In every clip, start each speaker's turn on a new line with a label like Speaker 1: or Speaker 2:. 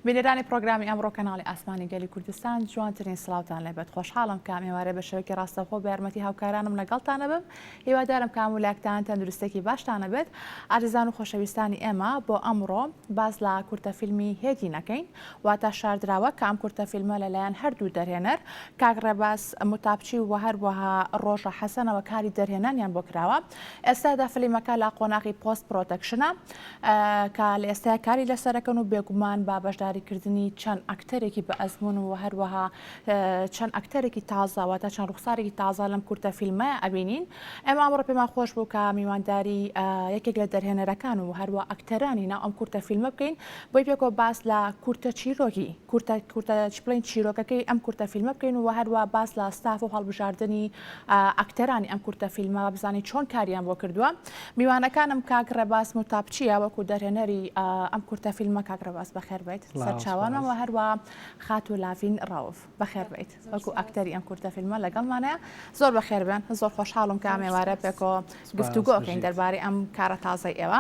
Speaker 1: بینەرانی پرۆگرامی ئەمڕۆ کەناڵی ئاسمانی گەلی کوردستان جوانترین سڵاوتان لێبێت. خۆشحاڵم کە ئێوارە بە شەوەیەکی ڕاستەوخۆ بە یارمەتی هاوکارانم لەگەڵتانە بم. هیوادارم کە هەموو تەندروستێکی باشتانە بێت. ئازیزان و خۆشەویستانی ئێمە بۆ ئەمڕۆ باز لە کورتەفیلمی هێدی نەکەین، واتە شاردراوە کە ئەم کورتەفیلمە لەلایەن هەردوو دەرهێنەر کاک ڕێباز متابچی و هەروەها ڕۆژە حەسەنەوە کاری دەرهێنانیان بۆ کراوە. ئێستادا فیلمەکە لە قۆناغی پۆست پرۆتەکشنە کە لە ئێستا کاری لەسەرەکەن و بێگومان با بەشداریکردنی چەند ئەکتەرێکی بە ئەزمون و هەروەها چەند ئەکتەرێکی تازاواتە چەند ڕوخسارێکی تازا لەم کورتەفیلمە ئەبینین. ئێمە ئەمڕۆ پێمان خۆش بوو کە میوانداری یەکێک لە دەرهێنەرەکان و هەروە ئەکتەرانی ناو ئەم کورتەفیلمە بکەین بۆی پێکەوە باس لە کورتە چیرۆکی کورتەچپڵین چیرۆکەکەی ئەم کورتەفیلمە بکەین و هەروە باس لە ستاف و هەڵبژاردننی ئەکتەرانی ئەم کورتەفیلمە بزانین چۆن کاریان بۆ کردووە. میوانەکانم کاک ڕێباز متابچیە وەکو دەرهێنەری ئەم کورتەفیلمە کاک ڕێباز بەخێر بێت. سەرچاوانەوە هەروە خات و لاڤین ڕاوف بەخێر بێت وەکو ئەکتەری ئەم کورتەفیلمە لەگەڵمانەیە. زۆر بەخێر بێن، زۆر خۆشحاڵم کە ئێوارە پێکەوە گفتوگۆکەین دەربارەی ئەم کارە تازای ئێوە.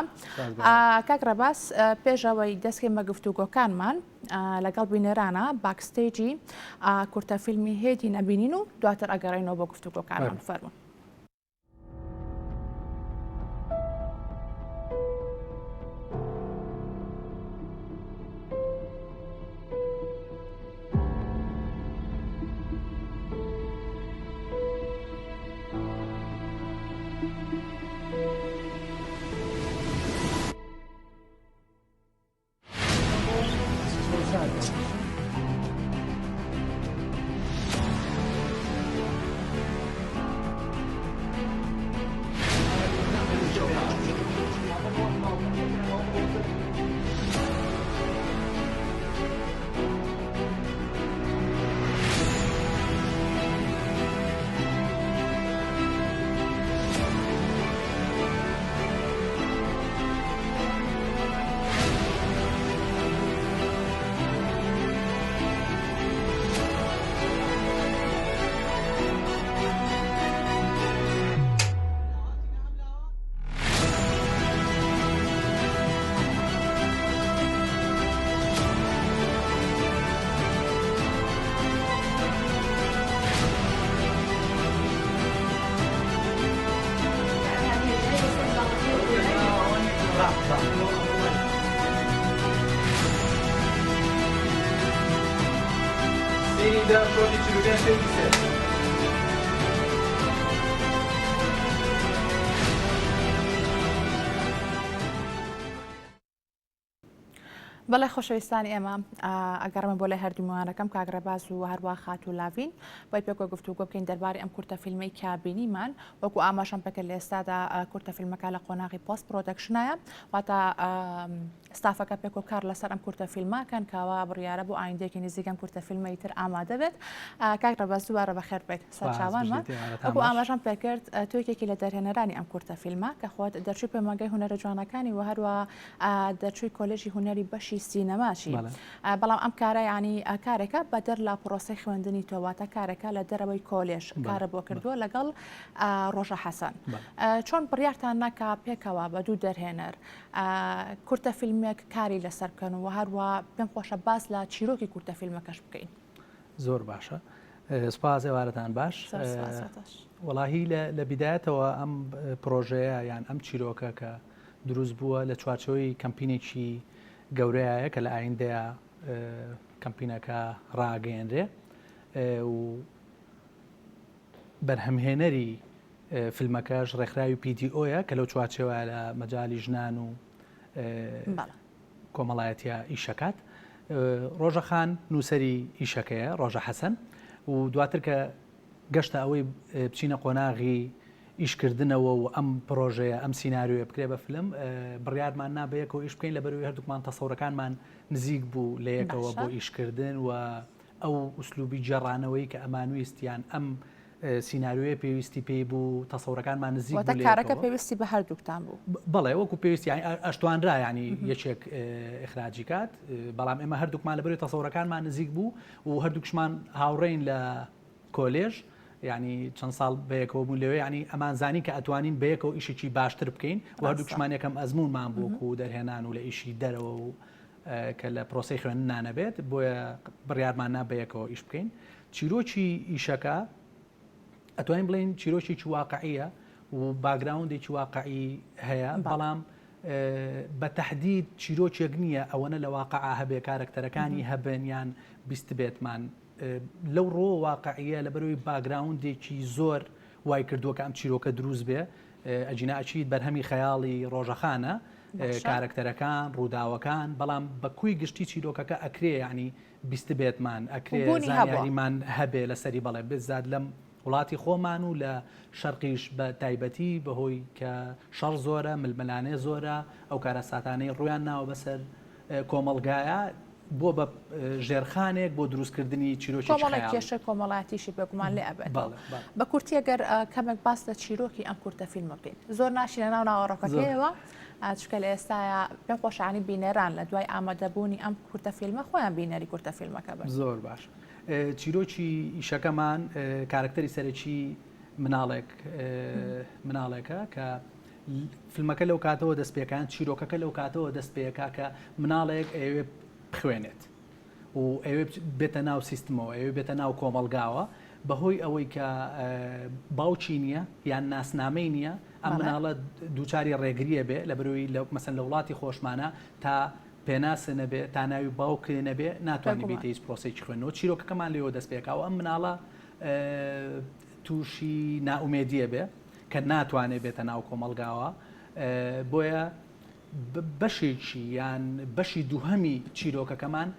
Speaker 1: کاک ڕێباز پێشەوەی دەستکەین بە گفتوگۆکانمان لەگەڵ بینەرانە باکستێجی کورتەفیلمی هێدی نەبینین و دواتر ئەگەڕێنەوە بۆ گفتوگۆکانمان. فەرموون. بەڵێ خۆشەویستانی ئێمە ئەگەڕمە بۆ لای هەردوو میوانەکەم کاک ڕێباز و هەروە خات و لاڤین بۆی پێکەوە گفتوگۆ بکەین دەربارەی ئەم کورتەفیلمەی کابینیمان وەکو ئاماژەم پێکرد لە ئێستادا کورتەفیلمەکە لە قۆناغی پۆست پرۆدەکشنایە واتە ستافەکە پێکەوە کار لەسەر ئەم کورتەفیلمەکەن کاوا بڕیارە بۆ ئایندێکی نزیکەم کورتەفیلمەی تر ئامادە بێت. کاک ڕێباز دووبارە بەخێر بێت سەرچاوانمان. وەکو ئاماژەم پێکرد تۆیەکێکی لە دەرهێنەرانی ئەم کورتەفیلمە کە خۆت دەرچووی پەیمانگەی هونەرە جوانەکانی و هەروە دەرچووی کۆلێژی هونەری بەشی سینەماشی. بەڵام ئەم کارە ینی کارێکە بەدەر لە پرۆسی خوێندنی تۆواتە کارێکە لە دەرەوەی کۆلێژ کارە بۆ کردووە لەگەڵ ڕۆژە حەسەن. چۆن بڕیارتان نەکا پێکەوە بە دوو دەرهێنەر کورتەفیلمێک کاری لەسەر بکەن و هەروە پێم خۆشە باس لە چیرۆکی کورتەفیلمەکەش بکەین؟
Speaker 2: زۆر باشە، سپاس ئێوارەتان باش. وەڵاهی لە بیدایەتەوە ئەم پرۆژەیە یان ئەم چیرۆکە کە دروست بووە لە چوارچەوەی کەمپینێکی گەورەیە کە لە ئایندەیە کەمپینەکە ڕاگەیەنرێ و بەرهەمهێنەری فیلمەکەش ڕێکخراوی PTOیە کە لەو چوارچێوە لە مەجای ژنان و کۆمەڵایەتیە ئیشەکات. ڕۆژەخان نووسەری ئیشەکەیە ڕۆژە حەسەن و دواتر کە گەشتە ئەوەی بچینە قۆناغی ئیشکردنەوە و ئەم پرۆژەیە ئەم سینناریوە بکرێ بە فیلم بڕیارمان نابەیەکەوە ئیش بکەین لەبەروی هەردووکمان تەسەورەکانمان نزیک بوو لە یەکەوە بۆ ئیشکردن و ئەو ئوسلوبی جێڕانەوەی کە ئەمانویستیان ئەم سینناریوەیە پێویستی پێی بوو تەسەورەکانمان نزیک بوو.
Speaker 1: کارەکە پێویستی بە هەردووکتان بوو؟
Speaker 2: بەڵێ وەکو پێویستی ئەشتوانرا ینی یەکێک ئیخراجی کات، بەڵام ئێمە هەردووکمان لەبەروی تەسەورەکانمان نزیک بوو و هەردووکشمان هاوڕێین لە کۆلێژ ینی چەند ساڵ بەیەکەوە بوون لەوێ ینی ئەمانزانی کە ئەتوانین بەیەکەوە ئیشێکی باشتر بکەین و هەردووکشمان یەکەم ئەزمونمان بووکو دەرهێنان و لە ئیشی دەرەوە و کە لە پرۆسی خوێن نانەبێت بۆیە بڕیارماننا بەیەکەوە ئیش بکەین. چیرۆکی ئیشەکە ئەتوانین بڵین چیرۆکێکی واقعیە و باگراوندێکی واقعی هەیە، بەڵام بە تەحدید چیرۆکێک نییە ئەوەنە لە واقعا هەبێ کارکتەرەکانی هەبن یان بیست بێتمان لەو ڕۆ واقعیە لە بەرەوەی باگراوندێکی زۆر وای کردووە کە ئەم چیرۆکە دروست بێ. ئەجینا ئەچیت بەرهەمی خەیاڵی ڕۆژەخانە کارکتەرەکان ڕووداوەکان، بەڵام بە کوی گشتی چیرۆکەکە ئەکرێ ینی بیست بێتمان ئەکرێ زانیاریمان هەبێ لەسەری بەڵێ بزاد لەم وڵاتی خۆمان و لە شەرقیش بە تایبەتی بەهۆی کە شەڕ زۆرە ململانێ زۆرە ئەو کارە ساتانەی ڕویان ناوە بەسەر کۆمەڵگایە بۆ بە ژێرخانێک بۆ دروستکردنی چیرۆکی
Speaker 1: کێشە کۆمەڵاتیشی بێگومان لێ ئەبێت. بە کورتی ئەگەر کەمێک باس لە چیرۆکی ئەم کورتە فیلمە بکەین زۆر ناشینە ناو ناوەڕۆکەکەیەوە چکە لە ئێستاە پێ خۆشانی بینەران لە دوای ئامادەبوونی ئەم کورتە فیلمە خۆیان بینەری کورتە فیلمەکە بن.
Speaker 2: زۆر باش. چیرۆکی ئیشەکەمان کارکتەری سەرەکی مناڵێکە کە فیلمەکە لەو کاتەوە دەست پێکان چیرۆکەکە لەو کاتەوە دەست پێەکە کە مناڵێک ئەوێ بخوێنێت و ئەوێ بێتە ناو سیستمەوە ئەوێ بێتە ناو کۆمەلگاوە بەهۆی ئەوەی کە باوچی نییە یان ناسنامەی نییە ئەم مناڵە دووچاری ڕێگریە بێ لە بەرەوەی مەسەن لە وڵاتی خۆشمانە تا پێناسە نەبێ تا ناوی باوکە نەبێ ناتوانانی بیتە هیچ پرۆسێکی خوێنەوە. چیرۆکەکەمان لێەوە دەست پێکاوە ئەم مناڵە تووشی ناومێدیە بێ کە ناتوانێت بێتە ناو کۆمەلگاوە، بۆیە بەشێکی یان بەشی دووهەمی چیرۆکەکەمان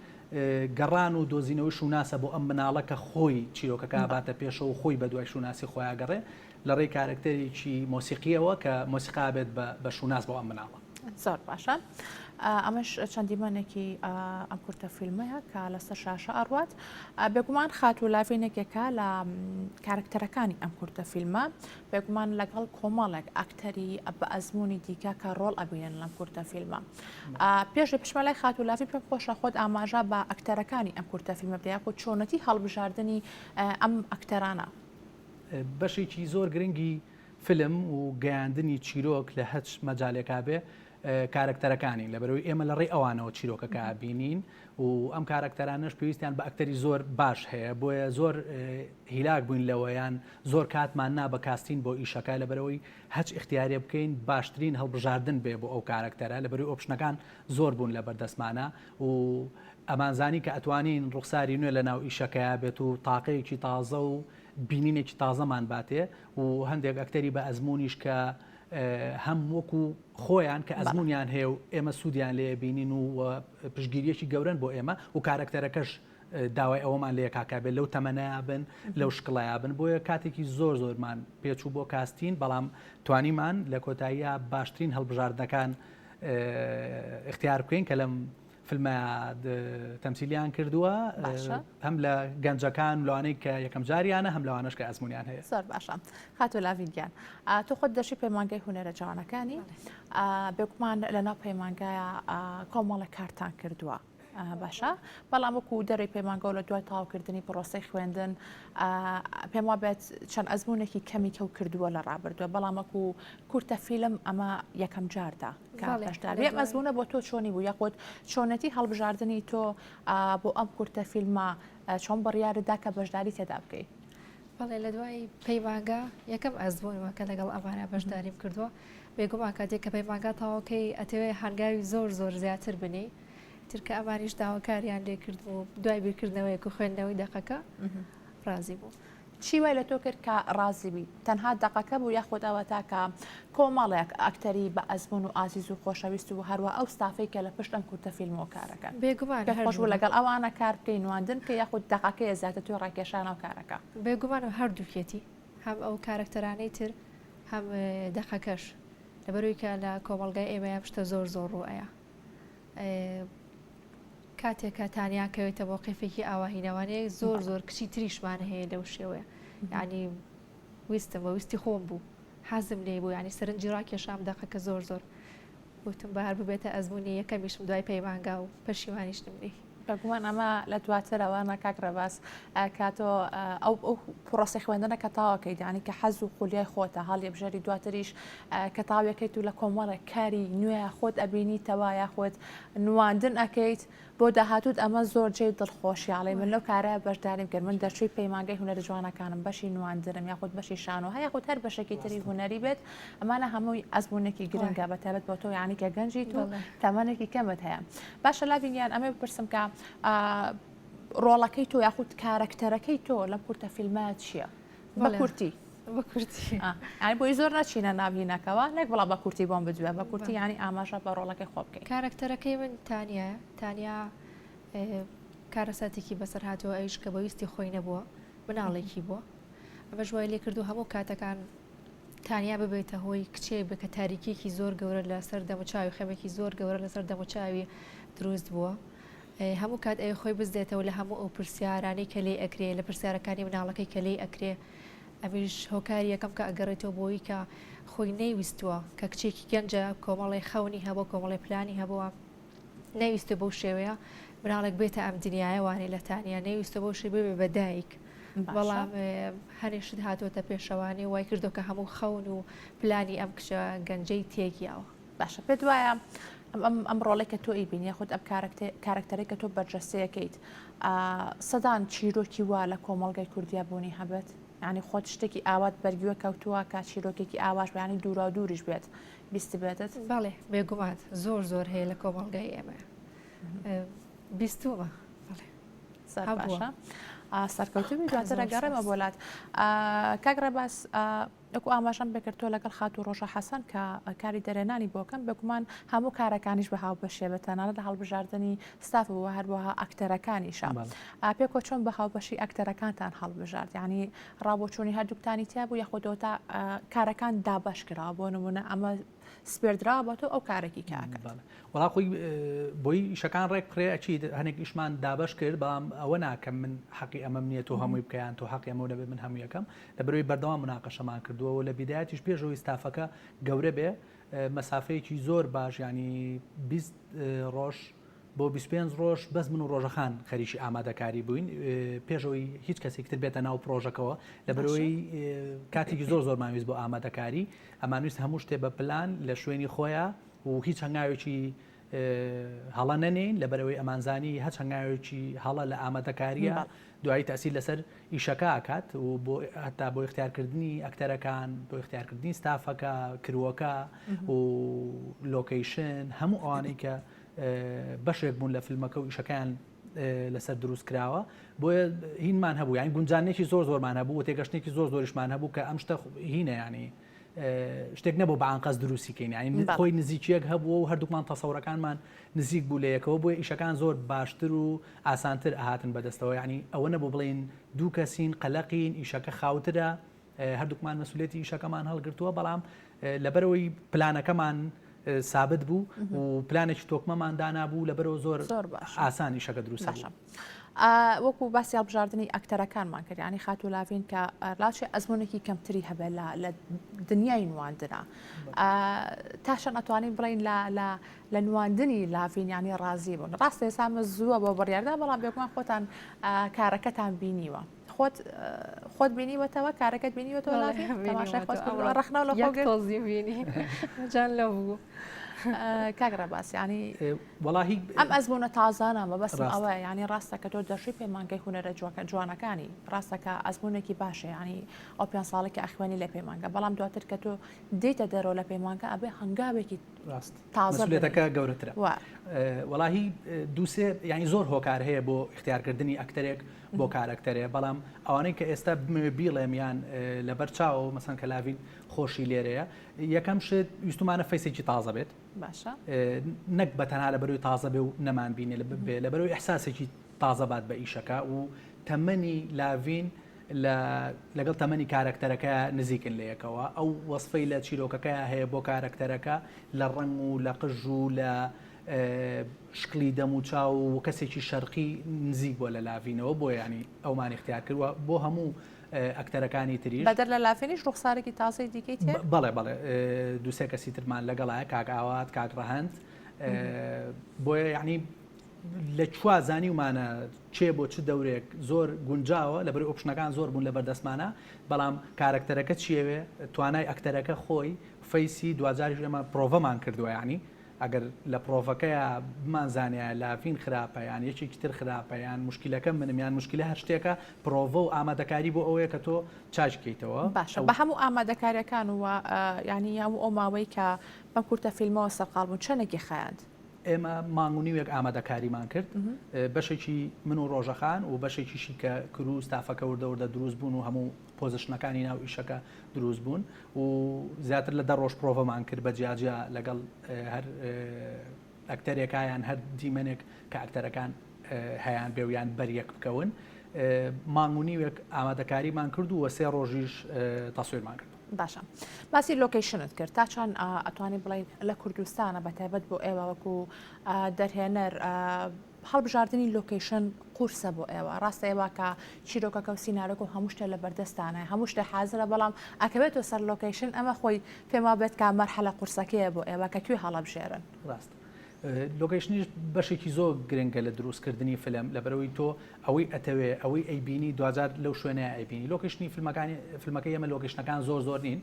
Speaker 2: گەڕان و دۆزینەوەی شوناسە بۆ ئەم مناڵە کە خۆی چیرۆکەکە باتە پێشەوە خۆی بە دوای شوناسی خۆیان گەڕێ لە ڕێی کارکتەرێکی مۆسیقیەوە کە مۆسیقا بێت بە شوناس بۆ ئەم مناڵە.
Speaker 1: زۆر باشە. ئەمەش چەندیمانێکی ئەم کورتە فیلمەیە کە لەسەر شاشە ئەڕوات بێگومان خات و لاڤینێکێکە لە کارکتەرەکانی ئەم کورتە فیلمە بێگومان لەگەڵ کۆمەڵێک ئاکتەری بە ئەزمموی دیکە کە ڕۆڵ ئەبینن لەم کورتە فیلمە. پێش پشمەلای خات و لاوی پێم خۆشە خۆت ئاماژە بە ئەکتەرەکانی ئەم کورتە فیلمە بدەیە خۆ چۆنەتی هەڵبژاردننی ئەم ئەکتەرانە.
Speaker 2: بەشێکی زۆر گرنگی فیلم و گەیاندنی چیرۆک لە هەچ مەجالێکا بێ کارکتەرەکانی لە بەرەوەی ئێمە لە ڕێ ئەوانەوە چیرۆکەکە بینین و ئەم کارکتەرانش پێویستیان بە ئەکتەری زۆر باش هەیە بۆیە زۆر هیلاک بووین لەوەیان زۆر کاتمان نا بە کاستین بۆ ئیشەکە لە بەرەوەی هەچ اختیارێ بکەین باشترین هەڵبژاردن بێ بۆ ئەو کارکتەرە لە بەرەوەی ئۆپشنەکان زۆر بوون لە بەردەستمانە و ئەمانزانی کە ئەتوانین ڕوخساری نوێ لە ناو ئیشەکەیە بێت و تاقەیەکی تازە و بینینێکی تازەمان باتێ و هەندێک ئەکتەری بە ئەزممویش کە هەم وەکو خۆیان کە ئەزممویان هەیە و ئێمە سوودیان لێ بینین و پشگیریەکی گەورن بۆ ئێمە و کارکتەرەکەش داوای ئەوەمان لێ کاکابێت لەو تەمەنەیە بن لەو شکڵەیە بن بۆیە کاتێکی زۆرمان پێچوو بۆ کاستین بەڵام توانیمان لە کۆتاییە باشترین هەڵبژاردنەکان اختیار بکەین کە لەم فیلمە تەمسیلیان کردووە هەم لە گەنجەکان لەوانەی کە یەکەم جاریانە هەم لەوانش کە ئەزممویان هەیە.
Speaker 1: زۆر باشە. خاتو لاڤینگیان تۆ خۆت دەشی پەیمانگای هونەرە جوانەکانی بێگومان لە ناو پەیمانگایە کۆمەڵە کارتان کردووە باشە بەڵام وەکو دەڕی پەیمانگە لە دوای تاواکردنی پرۆسەی خوێندن پێم وابێت چەند ئەزمموونێکی کەمی کەو کردووە لە ڕابردووە بەڵام وەکو کورتە فیلم ئەمە یەکەم جاردا کارشدار ئەزمموونە بۆ تۆ چۆنی بوو یاخۆت چۆنەتی هەڵبژاردننی تۆ بۆ ئەم کورتە فیلمە چۆن بڕیاردا کە بەشداری تێدا بکەیت.
Speaker 3: بەڵێ لە دوای پەیمانگە یەکەم ئەزمموونەوە کە لەگەڵ ئەوانە بەشداریم کردووە بێگومان کاتێک کە پەیمانگە تاواکەی ئەتەوێ هەنگاوی زۆر زیاتر بنی ترکە ئەمانیش داواکاریان لێ کرد و دوای بیرکردنەوەی و خوێندنەوەی دەقەکە ڕازی بوو.
Speaker 1: چی وای لە تۆ کرد کە ڕازی بی تەنها دەقەکە بوو یاخۆت ئەوە تاکە کۆمەڵێک ئەکتەری بە ئەزمون و ئازیز و خۆشەویست و هەروە ئەو ستافەی کە لە پشت ئەم کورتە فیلمەوە کارەکەن
Speaker 3: بێگومان
Speaker 1: خۆش بوو لەگەڵ ئەوانە کار بکەین نواندن کە یاخود دەقەکەی زیاتر توی ڕاکێشانە و کارەکە
Speaker 3: بێگومان و هەردووکێتی هەم ئەو کارکتەرانەی تر هەم دەقەکەش لەبەروی کە لە کۆمەڵگای ئێمەیە پشتە زۆر ڕوئەیە کاتێکە تانیاکەوێتە بۆ قیفێکی ئاواهینەوانەیە زۆر کچی تریشمان هەیە لەو شێوەیە یعنی ویستم بە ویستی خۆم بوو حەزم لێ بوو ینی سەرنجی ڕاکێشام دەقەکە زۆر وتم بەهار ببێتە ئەزمموونی یەکەمیشم دوای پەیمانگا و پەشیوانیشتم لێ
Speaker 1: بەگومان ئەمە لە دواترەوەە کاکرەباس کاتۆ ئەو پرۆسی خوێندنە کە تاواکەیت ینی کە حەز و خولیای خۆتە هەڵی بژەری دواتریش کە تاویەکەیت و لە کۆمەڵێک کاری نوێ خۆت ئەبینیتەوە یاخۆت نواندن ئەەکەیت بۆ داهاتوت ئەمە زۆر جێ دڵخۆشیاڵی من لەو کارە بەشداریم کرد من دەچووی پەیمانگەی هونەری جوانەکانم بەشی نواندنم یاخود بەشی شانۆ هەیە خۆت هەر بەشێکی تری هوەری بێت ئەمانە هەمووی ئەزمونێکی گرنگە بەتابەت بۆ تۆ یانی کە گەنجی تو تەمەنێکی کەمت هەیە باشە لاوینیان ئەمێ بپرسم کە ڕۆڵەکەی تۆ یاخود کارکتەرەکەی تۆ لە کورتە فیلمات چییە بە کورتی
Speaker 3: بە کورتی
Speaker 1: ئەی بۆی زۆر نەچینە ناوینەکەەوە نێک بڵا بە کورتی بۆم بدوێ بە کورتی ینی ئاماژە بە ڕۆڵەکەی خۆ بکەیت
Speaker 3: کارکتەرەکەی من تانیا کارەساتێکی بەسەر هاتەوە ئەویش کە بەویستی خۆی نەبووە مناڵێکی بووە ئەمە ژوای لێ کردو هەموو کاتەکان تانیا ببێتە هۆی کچێ بکە تاریکێکی زۆر گەورە لەسەر دەموچاوی خەمێکی زۆر گەورە لەسەر دەموچاوی دروست بووە هەموو کات ئەوی خۆی بزدێتەوە لە هەموو ئەو پرسیارانەی کە لێ ئەکرێ لە پرسیارەکانی مناڵەکەی کە لێ ئەکرێ ئەمیش هۆکاری یەکەم کە ئەگەڕێتەوە بۆی کە خۆی نەیویستووە کە کچێکی گەنجە کۆمەڵی خەونی هەبوو کۆمەڵی پلانی هەبووە نەویستە بەو شێوەیە مناڵێک بێتە ئەم دنیاە وانەی لە تانیا نەویستە بۆ شێ ببێ بەدایک بەڵام هەرێشت هاتوۆتە پێشەوانی وای کردو کە هەموو خەون و پلانی ئەم کشە گەنجەی تێگیاوە
Speaker 1: باشە پێت وایە ئەم ڕۆڵێک کە تۆ ئیبینی خودت ئەم کارکتەرێک کە تۆ بەرجەستەیەکەیت سەدان چیرۆکی وا لە کۆمەڵگای کوردیا بوونی هەبێت ینی خۆت شتێکی ئاوات بەرگووە کەوتووە کە چیرۆکێکی ئاواش بەیانی دوورا و دووریش بێت بیست بێتت
Speaker 3: بەڵێ بێگومات زۆر هەیە لە کۆمەڵگای ئێمە بیستومە
Speaker 1: باشە سەرکەوتوی دواتر ئەگەڕێمە بۆلات کاگڕێباس ئەکو ئاماژەم بکردۆ لەگەڵ خات و ڕۆژە حەسەن کە کاری دەرێنانی بۆکەم بگومان هەموو کارەکانیش بە هاو بەشێ بەتەنانە لە هەڵبژاردننی ستاف بووە هەروەها ئەکتەرەکانیشە پێکۆ چۆن بە هاوبەشی ئەکتەرەکانتان هەڵبژارد ینی ڕابۆچوونی هەردووکتانی تیا بوو یاخۆدەوەتا کارەکان دابش کرا بۆ نمونە ئەمە سپێردرا بە تۆ ئەو کارێکی کاکە
Speaker 2: وڵا خۆی بۆی شەکان ڕێکڕێ ئەچیت هەنێک ئیشمان دابش کرد بەڵام ئەوە ناکەم من حەقی ئەمە نیە تۆ هەمووی بکەیان تۆ حەقی ئەمە دەبێت من هەموو یەکەم لە بەروی بەردەوام مناقەشەمان کردووە لە بیدایەتیش پێشەوەی ستافەکە گەورە بێ مەسافەیەکی زۆر باش ینی 20 ڕۆژ بۆ 25 ڕۆژ بەس من و ڕۆژەخان خەریکی ئامادەکاری بووین پێشەوەی هیچ کەسێکتر بێتە ناو پرۆژەکەەوە لە بەرەوەی کاتێکی زۆر ماویست بۆ ئامادەکاری ئەمانویست هەموو شتێ بە پلان لە شوێنی خۆیان و هیچ هەنگاوێکی هەڵە نەنین لە بەرەوەی ئەمانزانی هەچ هەنگاوێکی هەڵە لە ئامادەکاریە دوایی تاسی لەسەر ئیشەکە ئاکات و بۆ هەتا بۆ اختیارکردنی ئەکتەرەکان بۆ اختیارکردنی ستافەکە کرووەکە و لۆکیشن هەموو ئەوانەی کە بەشێک بوون لە فیلمەکە و ئیشەکەیان لەسەر دروست کراوە بۆیە هینمان هەبوو یان گونجانێکی زۆرمان هەبوو و تێگەشتێکی زۆریشمان هەبوو کە ئەم شتە هینە ینی شتێک نەبوو بەعانقەس دروستیکەین ینی خۆی نزیکیەک هەبوو و هەردووکمان تەسەورەکانمان نزیک بوو لە یەکەوە بۆیە ئیشەکان زۆر باشتر و ئاسانتر ئاهاتن بەدەستەوە ینی ئەوە نەبوو بڵین دوو کەسین قەلەقین ئیشەکە خاوترە هەردووکمان مەسئولێتی ئیشەکەمان هەڵگرتووە بەڵام لەبەرەوەی پلانەکەمان سابت بوو و پلانێکی تۆکمەمان دانابوو لەبەرەوە زۆر ئاسان ئیشەکە دروست بوو.
Speaker 1: وەکو باسی هەڵبژاردننی ئەکتەرەکانمان کرد ینی خات و لاوین کە لاچێ ئەزمونێکی کەمتری هەبێت لە دنیای نواندنە تاشان ئەتوانین بڵین لە نواندنی لاوین ینی ڕازی بوون ڕاستە ئێسامە زووە بۆ بڕیاردا بەڵام بێگومان خۆتان کارەکەتان بینیوە خۆت بینیوەتەوە کارەکەت بینیوەتەوە لاوین تەماشای خۆت ڕەخنەوە لە
Speaker 3: خۆگەڵزی بینی جان لە بوو
Speaker 1: کاگرە باس ینی
Speaker 2: وڵاهی
Speaker 1: ئەم ئەزمونە تازانە بەبەستم ئەوە ینی ڕاستە کە تۆ دەژی پەیمانگەی هونەرە جوانەکانی ڕاستەکە ئەزمونێکی باشە ینی ئەو پێ ساڵێکی ئەخوێنی لە پەیمانگە بەڵام دواتر کە تۆ دیتە دەرەوە لە پەیمانگە ئەبێ هەنگاوێکی
Speaker 2: تازەێتەکە گەورەترە وڵاهی دووسێ ینی زۆر هۆکار هەیە بۆ اختیارکردنی ئەکتەرێک بۆ کارکتەرێ بەڵام ئەوانەی کە ئێستا بیڵێمیان لەبەر چاوە مەسەن کە لاوین خۆشی لێرەیە یەکەم شت ویستمانە فەیسێکی تازە بێت
Speaker 1: باشە
Speaker 2: نەک بەتەنها لە بەروی تازە بێ و نەمان بینێ لە بەروی ئەحساسێکی تازە بات بە ئیشەکە و تەمەنی لاوین لەگەڵ تەمەنی کارکتەرەکە نزیکن لە یەکەوە ئەو وەسفەی لە چیرۆکەکە هەیە بۆ کارکتەرەکە لە ڕەنگ و لە قژ و لە شکلی دەموچاو و کەسێکی شەرقی نزیک بۆ لە لاوینەوە بۆ ینی ئەومان اختیار کردووە بۆ هەموو ئەکتەرەکانی تریش
Speaker 1: بەدەر لە لافێنیش ڕوخسارێکی تازەی دیکەیت
Speaker 2: بەڵێ دووسێ کەسی ترمان لەگەڵایە کاک ئاوات کاک ڕەهەند بۆیە یعنی لە چوا زانی ومانە چێ بۆ چ دەورێک زۆر گونجاوە لە بەری ئۆپشنەکان زۆر بوون لە بەردەستمانە بەڵام کارکتەرەکە چیەوێ توانای ئەکتەرەکە خۆی فەیسی دوجاریش ئێمە پرۆڤەمان کردووە ینی ئەگەر لە پرۆڤەکەیە بمانزانایە لافین خراپە یان یەکێکی تر خراپە یان مشکلەکە منمیان مشکلە هەر شتێکە پرۆڤە و ئامادەکاری بۆ ئەوەیە کە تۆ چاچکەیتەوە
Speaker 1: باشە بە هەموو ئامادەکاریەکان وە ینی هەموو ئەو ماوەی کە بەم کورتە فیلمەوە سەرقالبوون چەندێکی خەیاند
Speaker 2: ئێمە مانگونیوێک ئامادەکاریمان کرد بەشێکی من و ڕۆژەخان و بەشێکیشی کە کرو ستافەکە وردەوردە دروست بوون و هەموو پۆزیشنەکانی ناو ئیشەکە دروست بوون و زیاتر لە 10 ڕۆژ پرۆڤەمان کرد بە جیاجیا لەگەڵ هەر ئەکتەرێکایان هەر دیمەنێک کە ئەکتەرەکان هەیان بێویان بەریەک بکەون مانگونیوێک ئامادەکاریمان کرد و 3 ڕۆژیش تەسویرمان کرد.
Speaker 1: باشە باسی لۆکیشنت کرد تا چۆن ئەتوانین بڵین لە کوردستانە بە تایبەت بۆ ئێوە وەکو دەرهێنەر هەڵبژاردننی لۆکیشن قورسە بۆ ئێوە ڕاستە ئێوە کە چیرۆکەکە و سینارۆک و هەموو شتێک لە بەردەستانە هەموو شتێک حازرە بەڵام ئەکەوێتەوە سەر لۆکیشن ئەمە خۆی پێما بێت کە مەرحەلە قورسەکەیە بۆ ئێوە کە کوێ هەڵەبژێرن
Speaker 2: ڕاست لۆکیشنیش بەشێکی زۆر گرنگە لە دروستکردنی فیلم لەبەرەوەی تۆ ئەوەی ئەتەوێ ئەوەی ئەیبینی دوجار لەو شوێنەیە ئەیبینی لۆکیشنی فیلمەکە ئێمە لۆکیشنەکان زۆر نین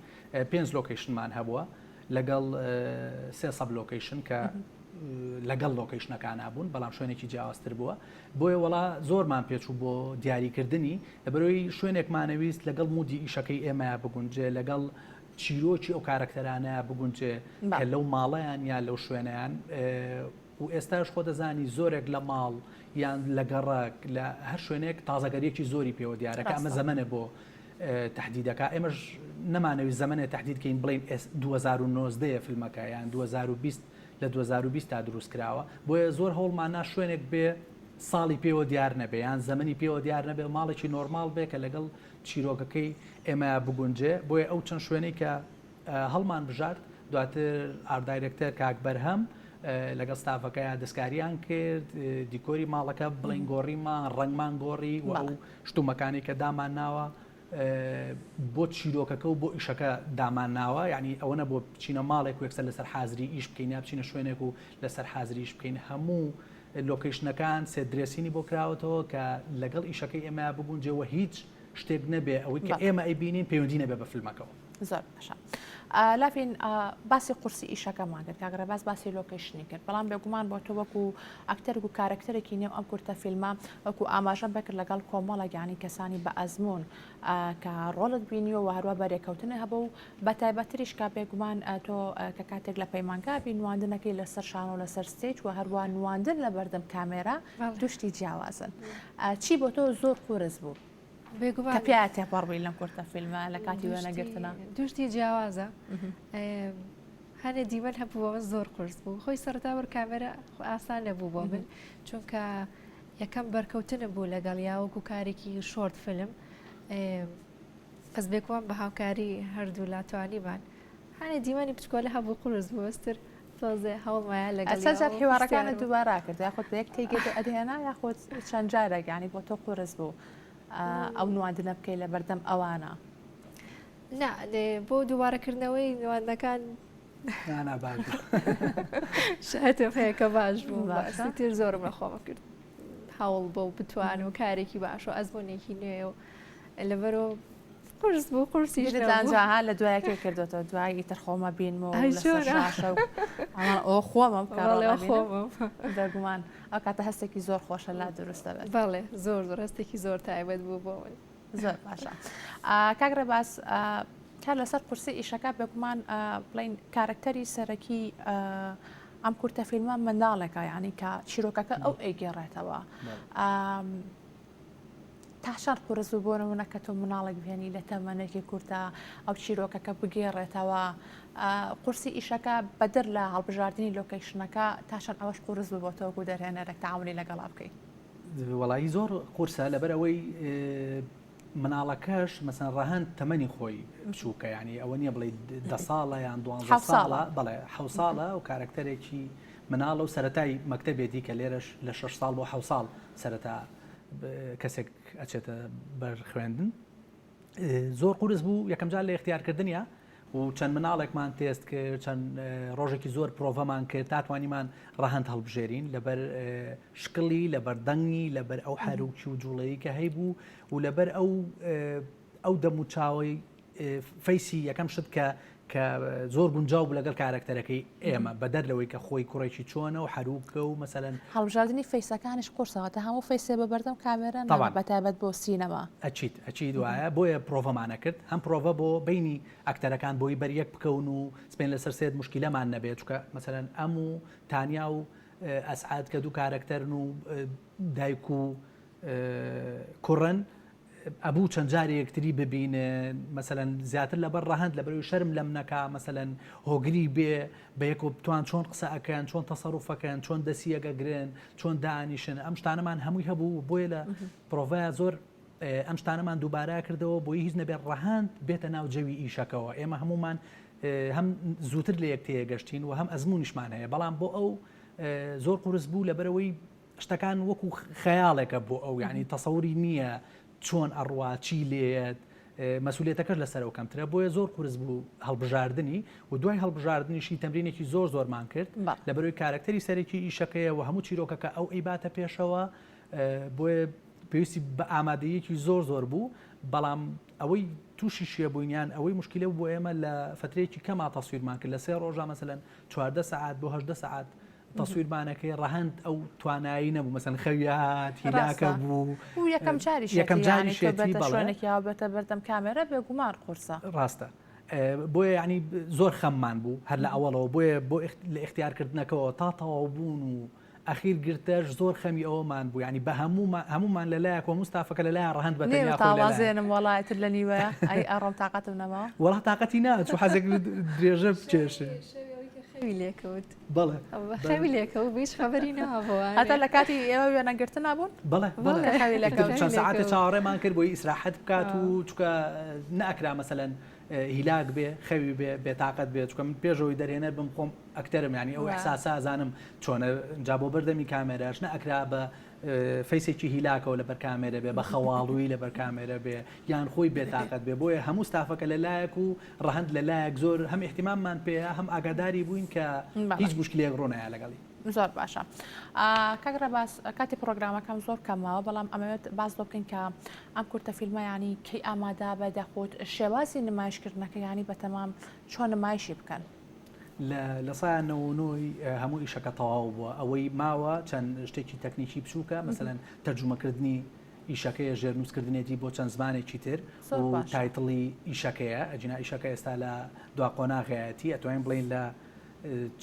Speaker 2: 5 لۆکیشنمان هەبووە لەگەڵ 300 لۆکیشن کە لەگەڵ لۆکیشنەکان نبوون بەڵام شوێنێکی جیاوازتر بووە بۆیە وڵا زۆرمان پێچوو بۆ دیاریکردنی لەبەرەوەی شوێنێکمانەویست لەگەڵ مودی ئیشەکەی ئێمە بگونجێ لەگەڵ چیرۆکی ئەو کارکتەرانە بگونجێ کە لەو ماڵەیان یان لەو شوێنیان و ئێستاش خۆ دەزانی زۆرێک لە ماڵ یان لە گەڕک لە هەر شوێنێک تازەگەریەکی زۆری پێوە دیارەکە ئەمە زەمنە بۆ تهدیدەکە ئێمەش نەمانەوی زەمنە تهدیدکەین بڵین 2019 فیلمەکە یان 2020 لە 2020 تا دروست کراوە بۆیە زۆر هەوڵمانە شوێنێک بێ ساڵی پێوە دیار نەبێ یان زەمەنی پێوە دیار نەبێ ماڵێکی نۆرمال بێ کە لەگەڵ چیرۆکەکەی ئێمە بگونجێ بۆیە ئەو چەند شوێنەی کە هەڵمان بژارد دواتر ئاردایرکتەر کاک بەرهەم لەگەڵ ستافەکەی دەستکاریان کرد دیکۆری ماڵەکە بڵین گۆڕیمان ڕنگمان گۆڕی و ئەو شتومەکانی کە دامان ناوە بۆ چیرۆکەکە و بۆ ئیشەکە دامان ناوە یعنی ئەوە نە بۆ بچینە ماڵێک و یەکسەر لەسەر حازری ئیش بکەین یا بچینە شوێنێک و لەسەر حازریش بکەین هەموو لۆکیشنەکان سێدرێسینی بۆ کراوەتەوە کە لەگەڵ ئیشەکەی ئێمە ببوونجەوە هیچ شتێک نەبێ ئەوەی کە ئێمە ئەیبینین پەیوەندی نەبێ بە فیلمەکەەوە
Speaker 1: زۆر باشە لافین باسی قورسی ئیشەکەمان کرد کاگرە باسی لۆکیشنی کرد بەڵام بێگومان بۆ تۆ وەکو ئەکتەر و کارکتەرێکی نێو ئەم کورتە فیلمە وەکو ئاماژە بکرد لەگەڵ کۆمەڵە یانی کەسانی بە ئەزمون کە ڕۆڵت بینیەوە و هەروە بەرێکەوتنە هەبوو و بە تایبەتریش کا بێگومان تۆ کە کاتێک لە پەیمانگابی نواندنەکەی لەسەر شان و لەسەر ستێج و هەروە نواندن لە بەردەم کامێرا دوشتی جیاوازن چی بۆ تۆ زۆر قورس بوو کە پێیان تێپەڕبووی لەم کورتە فیلمە لە کاتی وێنەگرتنە
Speaker 3: دوشتی جیاوازە هەنێ دیمەن هەبووەوە زۆر قرس بوو خۆی سەرتا وەر کامێرە ئاسان نەبوو بۆ من چونکە یەکەم بەرکەوتنە بوو لەگەڵ یاوەکو کارێکی شۆرت فیلم پس بێکوان بە هاوکاری هەردوو لاتوانیمان هەنێ دیمانی پچکۆلە هەبوو قرس بووەستر تۆزێ هەوڵمایە لەگەڵ
Speaker 1: سەرجار هێوارەکانە دووبارا کرد یاخۆت بە یەک تێگێت ئەدهێنا یاخۆت چەند جارێک یانی بۆ تۆ قورس بوو ئەو نواندنە بکەی لە بەردەم ئەوانە
Speaker 3: بۆ دووبارەکردنەوەی نواندەکان شایەتە هەیەکە باش بوو تر زۆرم لە خۆمە کرد هەوڵ بۆ بتوان و کارێکی باش و ئەزمونێکی نوێ و لەبەرەوە قرس بوو قورسیجانجاها
Speaker 1: لە دوایەکە کردوەوە دوایی تەرخۆمە بینمەوە ئەو خۆمەم خۆمم دەگومان ئەو کاتە هەستێکی زۆر خۆشە لا دروستە بێت
Speaker 3: بەڵێ زۆر هەستێکی زۆر تایبەت بوو بۆ
Speaker 1: زۆر باشە کاگرە باس کار لەسەر قورسی ئیشەکە بێگومان بڵین کارکتەری سەرەکی ئەم کورتە فیلمە منداڵێکە یعنی کە چیرۆکەکە ئەو ئەیگەڕێتەوە تاشان قورس بوو بۆ نمونە کە تۆ مناڵێک بهێنی لە تەمەنێکی کورتە ئەو چیرۆکەکە بگێڕێتەوە قورسی ئیشەکە بەدر لە هەڵبژاردننی لۆکیشنەکە تاشان ئەوەش قورس بوو بۆ تۆکو دەرهێنەرێک تاعاونی لەگەڵا بکەیت
Speaker 2: وەڵایی زۆر قورسە لەبەر ئەوەی مناڵەکەش مەسەن ڕەهەن تەمەنی خۆی بچووکە ینی ئەوە نییە بڵێ 10 ساڵە یان 12 ساڵە بەڵێ 7 ساڵە و کارکتەرێکی مناڵە و سەرەتای مەکتەبێتی کە لێرەش لە 6 ساڵ بۆ 7 ساڵ سەرەتا کەسێک ئەچێتە بەر خوێندن زۆر قورس بوو یەکەم جار لە اختیارکردنیە و و چەند مناڵێکمان تێست کرد چەند ڕۆژێکی زۆر پرۆڤەمان کرد تاتوانیمان ڕەهەند هەڵبژێرین لەبەر شکڵی لەبەر دەنگی لەبەر ئەو حەروکی و جوڵەیە کە هەیبوو و لەبەر ئەو دەم و چاوەی فەیسی یەکەم شت کە زۆر گونجاو بوو لەگەڵ کارکتەرەکەی ئێمە بەدەر لەوەی کە خۆی کوڕێکی چۆنە و حەروکە و مەسەلەن
Speaker 1: هەڵبژاردننی فەیسەکانش قرسەوە هەموو فەیسێ بە بەردەم کامێرە بەتابەت بۆ سینەما
Speaker 2: ئەچیت وایە بۆیە پرۆڤەمانە کرد هەم پرۆڤە بۆ بینی ئەکتەرەکان بۆی بەریەک بکەون و سپێن لەسەر سێت مشکیلەمان نەبێت چکە مەسەلەن ئەم و تانیا و ئەسعاد کە دوو کارکتەرن و دایک و کوڕن ئەبوو چەند جارێ یەکتری ببینە مەسەلەن زیاتر لەبەر ڕەهەند لەبەرەوەی شەرم لەم نەکا مەسەلەن هۆگری بێ بە یەک بتوان چۆن قسە ئەکەن چۆن تەسەڕوفەکەن چۆن دەسیەگەگرن چۆن دانیشن ئەم شتانەمان هەمووی هەبوو بۆیە لە پرۆڤایە زۆر ئەم شتانەمان دووبارە کردەوە بۆی هیچ نەبێت ڕەهەند بێتە ناو جەوی ئیشەکەەوە ئێمە هەمومان هەم زووتر لە یەکتەیە گەشتین و هەم ئەزممویشمان هەیە بەڵام بۆ ئەو زۆر قورس بوو لەبەرەوەی شتەکان وەکو خەیاڵێکە بۆ ئەو یعنی تەسەوری نییە چۆن ئەڕوا چی لێت مەسئولێتەکەش لەسەر ئەو کەمترە بۆیە زۆر قورس بوو هەڵبژاردننی و دوای هەڵبژاردننیشی تەمرینێکی زۆرمان کرد لەبەرەوەی کارکتەری سەرێکی ئیشەکەیە و هەموو چیرۆکەکە ئەو ئەیباتە پێشەوە بۆیە پێویستی بە ئامادەیەکی زۆر بوو بەڵام ئەوەی تووشی شێ بووینیان ئەوەی مشکلە بۆ ئێمە لە فترێکی کەما تەسویرمان کرد لە 3 ڕۆژە مەسەلەن 14 ساعات بۆ 8 ساعات تەسویرمانەکەی ڕەهەند ئەو توانایی نەبوو مەسەن خەویات هیلاکە بوو و یەکەم جاریشێتی
Speaker 1: شوێنێکیاوە بێتە بەردەم کامێرە بێگومان قورسە
Speaker 2: ڕاستە بۆیە ینی زۆر خەممان بوو هەر لە ئەوڵەوە بۆیە بۆ لە اختیارکردنەکەەوە تا تەواو بوون و ئەخیر گرتەش زۆر خەمی ئەوەمان بوو ینی بە هەمومان لەلایەکەوە مستافەکە لەلایە ڕەهەند بەتەنیا
Speaker 1: تاوازێنم وڵایەتر لە نیوەیە ئەی ئەڕۆم تااقەتم نەماوە
Speaker 2: وەڵا تااقەتی ناچوو حەزێک درێژە بچێشێ
Speaker 3: خەوی لێکەوت
Speaker 2: بەڵێ
Speaker 3: خەوی لێکەوت بیش خەبەری نابووە
Speaker 1: هەتا لە کاتی ئێوە وێنەگرتن نبوون
Speaker 2: چەند ساعتە چاوەڕێمان کرد بۆی ئیسراحەت بکات و چکە نەئەکرا مەسەلەن هیلاک بێ خەوی بێ بێتاقەت بێت چکە من پێشەوەی دەرێنەر بم خۆم ئەکتەرم ینی ئەو ئەحساسە ئازانم چۆنە جا بۆ بەردەمی کامێراش نەئەکرا بە فەیسێکی هیلاکەوە لەبەر کامێرە بێ بە خەواڵووی لەبەر کامێرە بێ یان خۆی بێتاقەت بێ بۆیە هەموو ستافەکە لەلایەک و ڕەهەند لەلایەک زۆر هەم احتیماممان پێەیە هەم ئاگاداری بووین کە هیچ مشکلێک ڕۆنایە لەگەڵی
Speaker 1: زۆر باشە کاگرە باس کاتی پرۆگرامەکەم زۆر کەمەوە بەڵام ئەمەوێت باز بۆ بکەین کە ئەم کورتە فیلمە ینی کەی ئامادا بە دەخۆت شێوازی نمایشکردنەکە ینی بەتەمام چۆن نمایشی بکەن
Speaker 2: لە سایانەوەنەوەی هەموو ئیشەکە تەواو بووە ئەوەی ماوە چەند شتێکی تەکنیکی بچووکە مەسەلەن تەرجمەکردنی ئیشەکەی ژێرنووسکردنێتی بۆ چەند زمانێکی تر و تایتڵی ئیشەکەیە ئەجینا ئیشەکە ئێستا لە دوا قۆناغایەتی ئەتوانین بڵین لە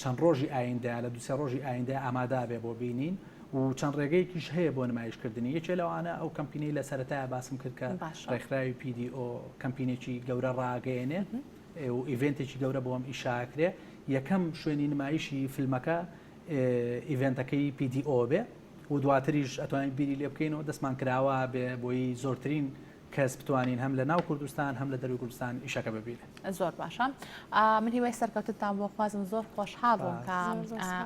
Speaker 2: چەند ڕۆژی ئایندە لە دوسێ ڕۆژی ئایندە ئامادا بێ بۆ بینین و چەند ڕێگەیەکیش هەیە بۆ نمایشکردنی یەکێ لەوانە ئەو کەمپینەی لە سەرەتایە باسم کرد کە ڕێکخراوی PDO کەمپینێکی گەورە ڕاگەیەنێ و ئیڤنتێکی گەورە بۆ ئەم ئیشاکرێ یەکەم شوێنی نمایشی فیلمەکە ئیڤنتەکەی PDO بێ و دواتریش ئەتوانین بیری لێ بکەینەوە دەستمان کراوە بێ بۆی زۆرترین کەس بتوانین هەم لە ناو کوردستان هەم لە دەروی کوردستان ئیشەکە ببینێت
Speaker 1: زۆر باشە من هیوای سەرکەوتتان بۆ خوازم زۆر خۆشحاڵ بووم کە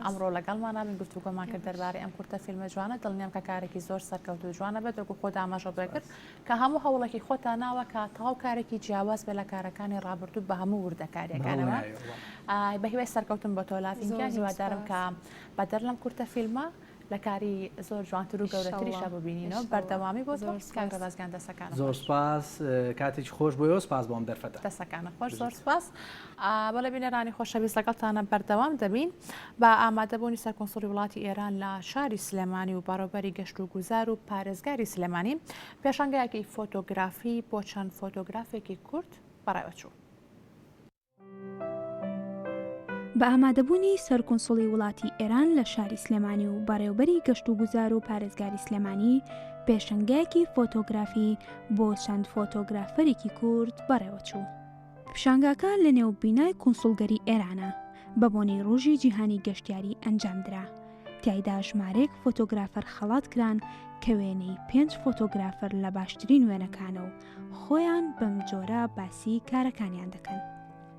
Speaker 1: ئەمڕۆ لەگەڵمانە من گفتوگۆمان کرد دەربارەی ئەم کورتە فیلمە جوانە دڵنیام کە کارێکی زۆر سەرکەوت و جوانە بێت وەکو خۆ داماژە بێکرد کە هەموو هەوڵێکی خۆتان ناوە کە تەواو کارێکی جیاواز بێ لە کارەکانی ڕابردوو بە هەموو وردەکاریەکانەوە بە هیوای سەرکەوتن بە تۆ لافینگیان هیوادارم کە بەدەر لەم کورتە فیلمە لە کاری زۆر جوانتر و گەورەتریشە ببینینەوە بەردەوامی بۆ کاگرە بازگان دەسەکان
Speaker 2: زۆر سپاس کاتێکی خۆش بۆیەوە سپاس بۆم دەرفەتە
Speaker 1: دەسەکانە خۆش زۆر سپاس بەڵێ بینەرانی خۆشەویست لەگەڵتانە بەردەوام دەبین بە ئامادەبوونی سەرکۆنسڵی وڵاتی ئێران لە شاری سلێمانی و بەڕێوەبەری گەشت و گوزار و پارێزگاری سلێمانی پێشانگایەکی فۆتۆگرافی بۆ چەند فۆتۆگرافێکی کورت بەڕێوەچوو.
Speaker 4: بە ئامادەبوونی سەرکۆنسڵی وڵاتی ئێران لە شاری سلێمانی و بەڕێوەبەری گەشت و گوزار و پارێزگاری سلێمانی پێشەنگایەکی فۆتۆگرافی بۆ چەند فۆتۆگرافەرێکی کورد بەڕێوەچوو. پیشانگاکە لە نێوبینای کۆنسڵگەری ئێرانە بە بۆنەی ڕۆژی جیهانی گەشتیاری ئەنجامدرا. تیایدا ژمارەیەک فۆتۆگرافەر خەڵات کران کە وێنەی 5 فۆتۆگرافەر لە باشترین وێنەکانە و خۆیان بەم جۆرە باسی کارەکانیان دەکەن.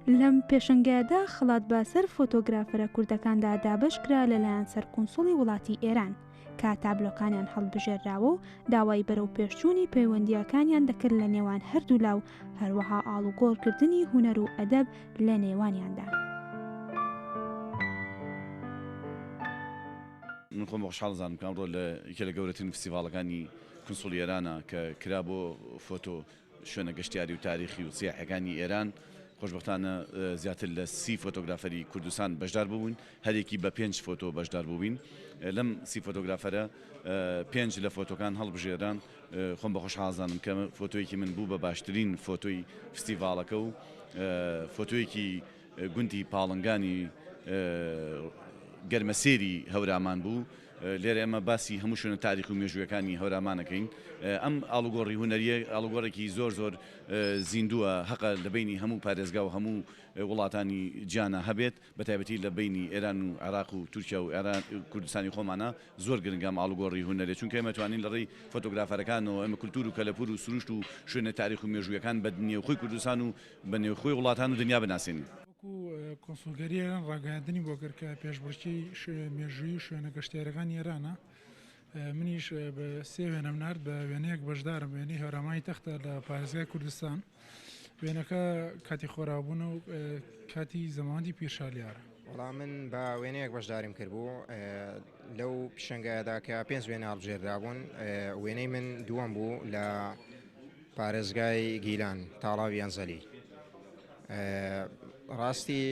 Speaker 4: لەم پێشەنگایەدا خەڵات باسەر فۆتۆگرافەرە کوردەکاندا دابەش کرا لەلایەن سەرکۆنسڵی وڵاتی ئێران کە تابلۆکانیان هەڵبژێراوە و داوای بەرەو پێشچوونی پەیوەندیەکانیان دەکرد لە نێوان هەردوو لاو هەروەها ئاڵوگۆڕکردنی هونەر و ئەدەب لە نێوانیاندا.
Speaker 5: من خۆم خۆشحاڵزانم کامڕۆ لە یەکێ لە گەورەترین فستیڤالەکانی کنسوڵی ئێرانە کە کرا بۆ فۆتۆ شوێنە گەشتیاری و تاریخی و سیاحەکانی ئێران. خۆشبەختانە زیاتر لە 30 فۆتۆگرافەری کوردستان بەشدار بووین، هەرێکی بە 5 فۆتۆ بەشدار بووین. لەم 30 فۆتۆگرافەرە 5 لە فۆتۆکان هەڵبژێران. خۆم بە خۆشحاڵزانم کە فۆتۆیەکی من بوو بە باشترین فۆتۆی فستیڤالەکە و فۆتۆیەکی گوندی پاڵنگانی گەرمەسێری هەورامان بوو. لێرە ئێمە باسی هەموو شوێنە تاریخ و مێژوویەکانی هەورامانەکەین. ئەم ئاڵوگۆڕی هونەریە ئاڵوگۆڕێکی زۆر زیندووە، حەقە لە بینی هەموو پارێزگا و هەموو وڵاتانی گیانە هەبێت، بەتایبەتی لە بینی ئێران و عێراق و تورکیا و کوردستانی خۆمانە زۆر گرنگام ئاڵوگۆڕی هونەرێ، چونکە ئێمە توانین لە ڕێی فۆتۆگرافەرەکانەوە ئێمە کولتور و کەلەپور و سروشت و شوێنە تاریخ و مێژوویەکان بە نێوخۆی کوردستان و بە نێوخۆی وڵاتان و دنیا بناسێنین.
Speaker 6: کۆنسولگەریێران ڕاگەاندنی بۆ کرد کە پێشبڕکێی مێژووی و شوێنە گەشتیارەکانی ئێرانە. منیش بە سێ وێنەم نرد بە وێنەیەک بەشدارم، وێنەی هەورامانی تەختە لە پارێزگای کوردستان. وێنەکە کاتی خۆرابوون و کاتی زەماندی پیرشالیارە.
Speaker 7: وەڵام من بە وێنەیەک بەشداریم کردبوو لەو پیشنگایەدا کە 5 وێنە هەڵبژێردرابوون. وێنەی من دووەم بوو لە پارێزگای گیلان تاڵاوی ئەنزەلی. ڕاستی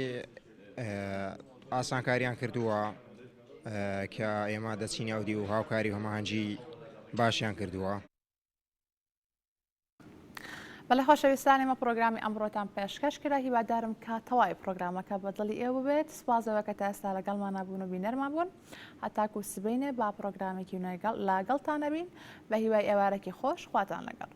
Speaker 7: ئاسانکاریان کردووە کە ئێمە دەچین ئەودی و هاوکاری هەماهەنگی باشیان کردووە.
Speaker 1: بەڵێ خۆشەویستانی مە پرۆگرامی ئەمڕۆتان پێشکەش کرا، هیوادارم کە تەواوی پرۆگرامەکە بەدڵی ئێوە بێت. سوپاسەوە کە تا ئێستا لەگەڵمان بوون و بینەرمان بوون. هەتاکو سبەینێ با پرۆگرامێکی لەگەڵتانە بین. بە هیوای ئێوارێکی خۆش خواتان لەگەڵ.